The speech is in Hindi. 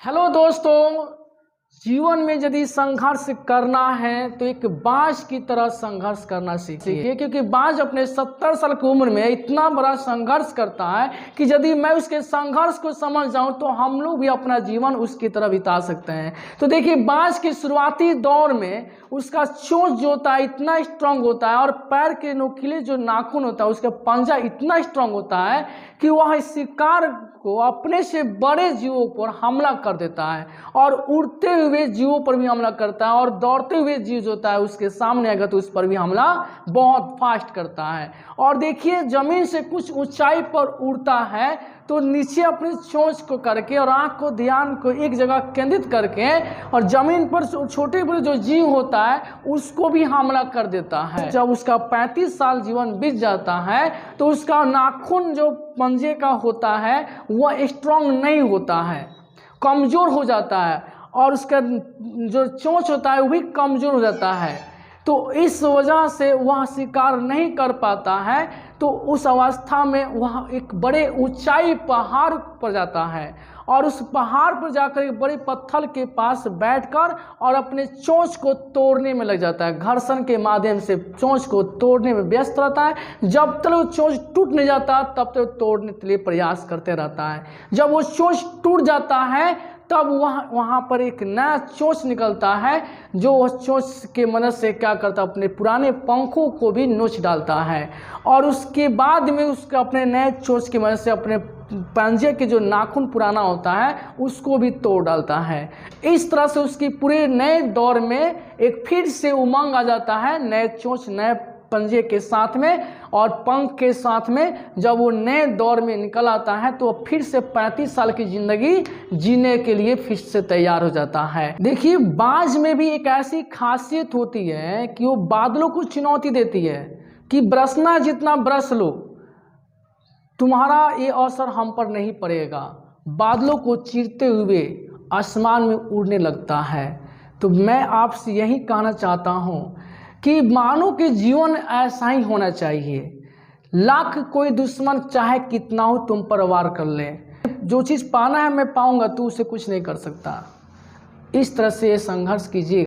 हेलो दोस्तों, जीवन में यदि संघर्ष करना है तो एक बाज की तरह संघर्ष करना सीखिए, क्योंकि बाज अपने 70 साल की उम्र में इतना बड़ा संघर्ष करता है कि यदि मैं उसके संघर्ष को समझ जाऊं तो हम लोग भी अपना जीवन उसकी तरह बिता सकते हैं। तो देखिए, बाज के शुरुआती दौर में उसका चोंच जो होता है इतना स्ट्रांग होता है और पैर के नुकीले जो नाखून होता है उसका पंजा इतना स्ट्रांग होता है कि वह शिकार को अपने से बड़े जीवों पर हमला कर देता है और उड़ते हुए जीवों पर भी हमला करता है और दौड़ते हुए जीव जो होता है उसके सामने आएगा तो उस पर भी हमला बहुत फास्ट करता है। और देखिए, जमीन से कुछ ऊंचाई पर उड़ता है तो नीचे अपनी चोंच को करके और आंख को ध्यान को एक जगह केंद्रित करके और जमीन पर छोटे बड़े जो जीव होता है उसको भी हमला कर देता है। जब उसका 35 साल जीवन बीत जाता है तो उसका नाखून जो पंजे का होता है वह स्ट्रांग नहीं होता है, कमज़ोर हो जाता है और उसका जो चोंच होता है वो भी कमज़ोर हो जाता है। तो इस वजह से वह शिकार नहीं कर पाता है। तो उस अवस्था में वह एक बड़े ऊंचाई पहाड़ पर जाता है और उस पहाड़ पर जाकर एक बड़े पत्थर के पास बैठकर और अपने चोंच को तोड़ने में लग जाता है। घर्षण के माध्यम से चोंच को तोड़ने में व्यस्त रहता है। जब तक वो चोंच टूट नहीं जाता तब तक तोड़ने के लिए प्रयास करते रहता है। जब वो चोंच टूट जाता है तब वहाँ पर एक नया चोंच निकलता है जो उस चोंच के मदद से क्या करता है, अपने पुराने पंखों को भी नोच डालता है और उसके बाद में उसका अपने नए चोंच की मदद से अपने पंजे के जो नाखून पुराना होता है उसको भी तोड़ डालता है। इस तरह से उसकी पूरे नए दौर में एक फिर से उमंग आ जाता है, नए चोंच नए पंजे के साथ में और पंख के साथ में। जब वो नए दौर में निकल आता है तो फिर से 35 साल की जिंदगी जीने के लिए फिर से तैयार हो जाता है। देखिए, बाज में भी एक ऐसी खासियत होती है कि वो बादलों को चुनौती देती है कि बरसना जितना बरस लो, तुम्हारा ये अवसर हम पर नहीं पड़ेगा। बादलों को चीरते हुए आसमान में उड़ने लगता है। तो मैं आपसे यही कहना चाहता हूँ कि मानो कि जीवन ऐसा ही होना चाहिए। लाख कोई दुश्मन चाहे कितना हो तुम पर वार कर ले, जो चीज़ पाना है मैं पाऊंगा, तू उसे कुछ नहीं कर सकता। इस तरह से संघर्ष कीजिए।